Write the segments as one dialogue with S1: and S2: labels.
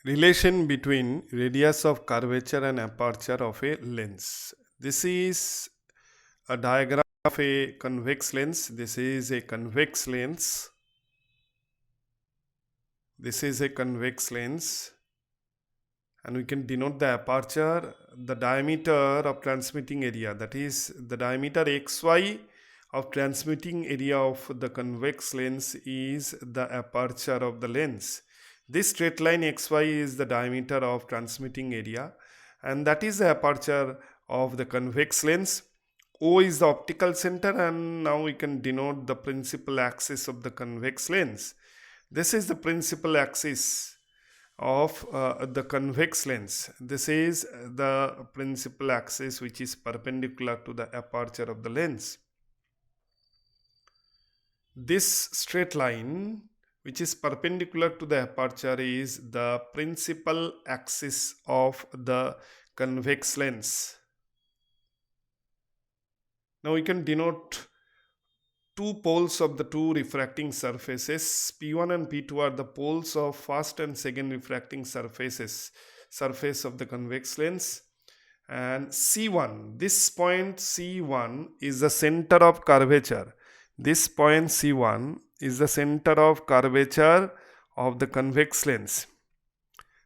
S1: Relation between radius of curvature and aperture of a lens. This is a diagram of a convex lens. This is a convex lens. This is a convex lens, and we can denote the aperture, the diameter of transmitting area, that is the diameter xy of transmitting area of the convex lens is the aperture of the lens. This straight line xy is the diameter of transmitting area, and that is the aperture of the convex lens. O is the optical center, and now we can denote the principal axis of the convex lens. This is the principal axis of the convex lens. This is the principal axis which is perpendicular to the aperture of the lens. This straight line which is perpendicular to the aperture is the principal axis of the convex lens. Now we can denote two poles of the two refracting surfaces. P1 and P2 are the poles of first and second refracting surface of the convex lens. And C1, this point C1 is the center of curvature. This point C1 is the center of curvature of the convex lens.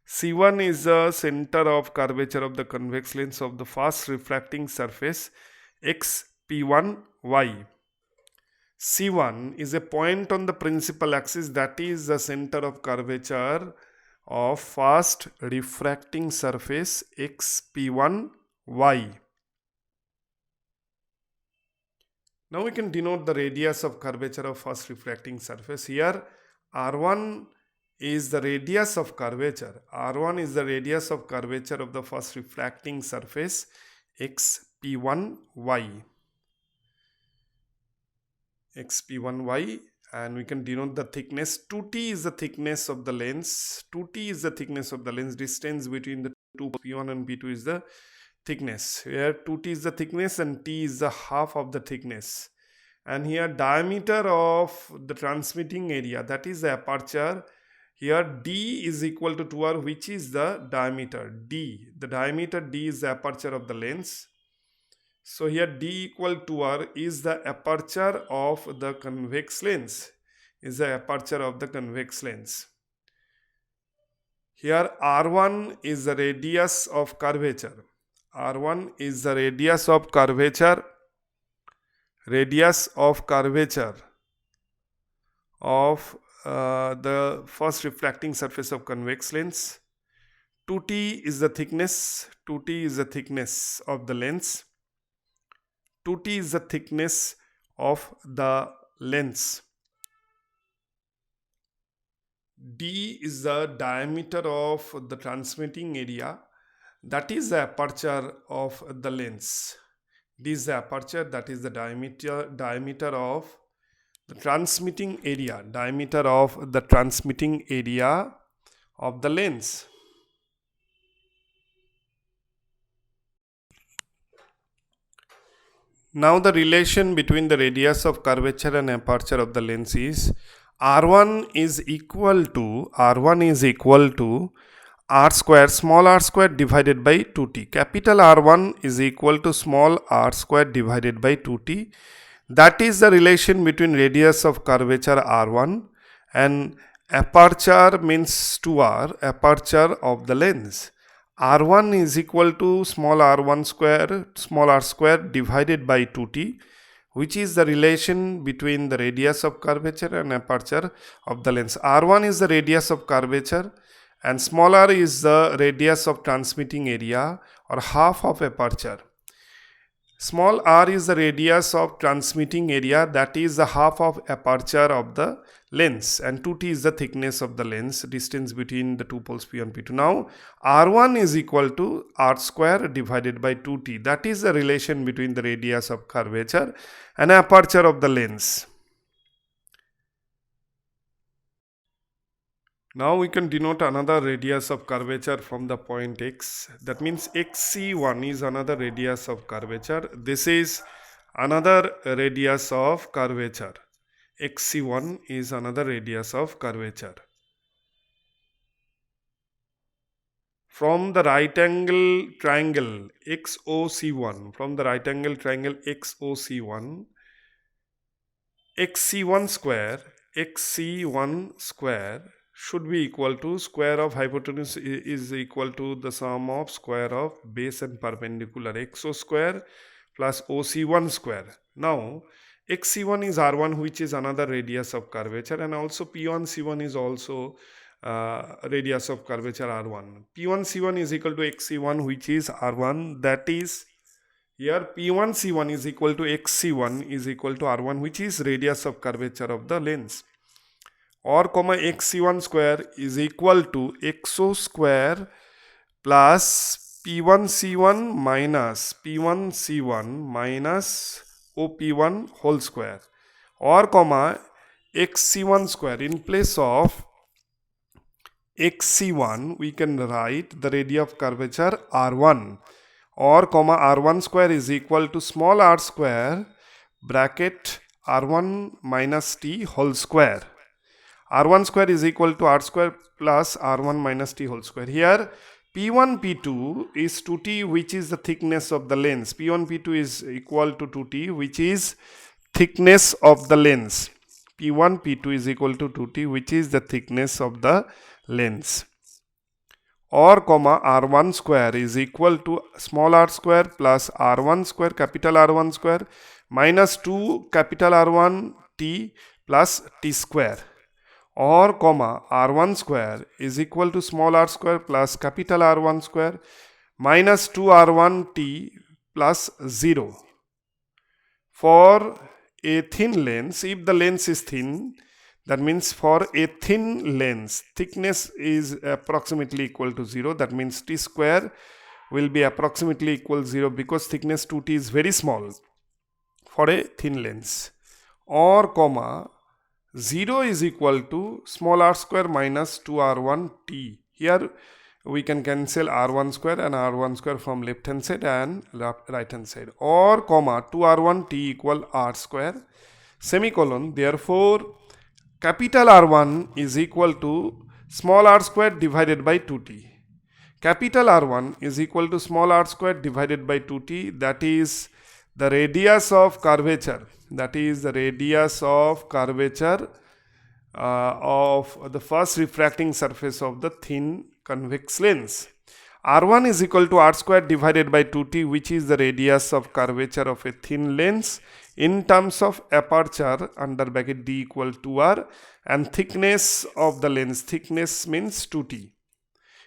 S1: C1 is the center of curvature of the convex lens of the first refracting surface XP1Y. C1 is a point on the principal axis, that is the center of curvature of first refracting surface XP1Y. Now we can denote the radius of curvature of first refracting surface. Here R1 is the radius of curvature. R1 is the radius of curvature of the first refracting surface XP1Y. XP1Y, and we can denote the thickness. 2t is the thickness of the lens. 2t is the thickness of the lens. Distance between the two P1 and P2 is the thickness. Here 2t is the thickness and t is the half of the thickness. And here diameter of the transmitting area, that is the aperture. Here d is equal to 2r, which is the diameter d. The diameter d is the aperture of the lens. So here d equal to r is the aperture of the convex lens. Is the aperture of the convex lens. Here r1 is the radius of curvature. R1 is the radius of curvature. Radius of curvature of the first refracting surface of convex lens. 2t is the thickness. 2t is the thickness of the lens. 2t is the thickness of the lens. D is the diameter of the transmitting area, that is the aperture of the lens. D is the aperture, that is the diameter of the transmitting area, diameter of the transmitting area of the lens. Now the relation between the radius of curvature and aperture of the lens is R1 is equal to r square, small r square divided by 2t. Capital R1 is equal to small r square divided by 2t. That is the relation between radius of curvature R1 and aperture means 2r, aperture of the lens. R1 is equal to small r1 square, small r square divided by 2t, which is the relation between the radius of curvature and aperture of the lens. R1 is the radius of curvature and small r is the radius of transmitting area or half of aperture. Small r is the radius of transmitting area, that is the half of aperture of the lens, and 2t is the thickness of the lens, distance between the two poles P1 P2. Now r1 is equal to r square divided by 2t. That is the relation between the radius of curvature and aperture of the lens. Now we can denote another radius of curvature from the point x. That means xc1 is another radius of curvature. This is another radius of curvature. xc1 is another radius of curvature. from the right angle triangle XOC1, from the right angle triangle XOC1, xc1 square should be equal to square of hypotenuse is equal to the sum of square of base and perpendicular xo square plus oc1 square. Now xc1 is r1, which is another radius of curvature, and also p1c1 is also radius of curvature r1. p1c1 is equal to xc1, which is r1, that is here P1C1 is equal to XC1 is equal to R1, which is radius of curvature of the lens, or comma XC1 square is equal to XO square plus P1C1 minus OP1 whole square, or comma XC1 square. In place of XC1 we can write the radius of curvature R1, or comma r1 square is equal to small r square bracket r1 minus t whole square. r1 square is equal to r square plus r1 minus t whole square. Here p1 p2 is 2t, which is the thickness of the lens. p1 p2 is equal to 2t, which is thickness of the lens. p1 p2 is equal to 2t, which is the thickness of the lens, or comma r1 square is equal to small r square plus r1 square capital R1 square minus 2 capital R1 t plus t square, or comma r1 square is equal to small r square plus capital R1 square minus 2 r1 t plus 0. For a thin lens, if the lens is thin, that means for a thin lens, thickness is approximately equal to 0. That means t square will be approximately equal to 0, because thickness 2t is very small for a thin lens, or comma 0 is equal to small r square minus 2r1 t. Here we can cancel r1 square and r1 square from left hand side and right hand side, or comma 2r1 t equal r square semicolon. Therefore capital R1 is equal to small r square divided by 2t. Capital R1 is equal to small r square divided by 2t, that is the radius of curvature, that is the radius of curvature of the first refracting surface of the thin convex lens. R1 is equal to r square divided by 2t, which is the radius of curvature of a thin lens in terms of aperture under bracket d equal to r, and thickness of the lens, thickness means 2t.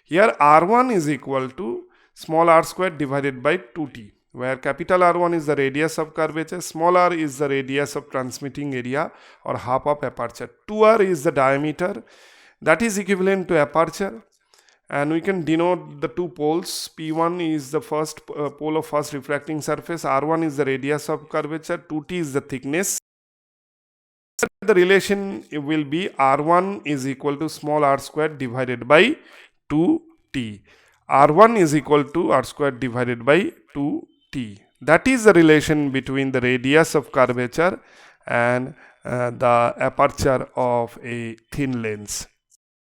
S1: Here R1 is equal to small r square divided by 2t, where capital R1 is the radius of curvature, small r is the radius of transmitting area or half of aperture, 2r is the diameter, that is equivalent to aperture, and we can denote the two poles. P1 is the first pole of first refracting surface, R1 is the radius of curvature, 2t is the thickness. The relation will be R1 is equal to small r square divided by 2t. R1 is equal to r square divided by 2t. That is the relation between the radius of curvature and the aperture of a thin lens.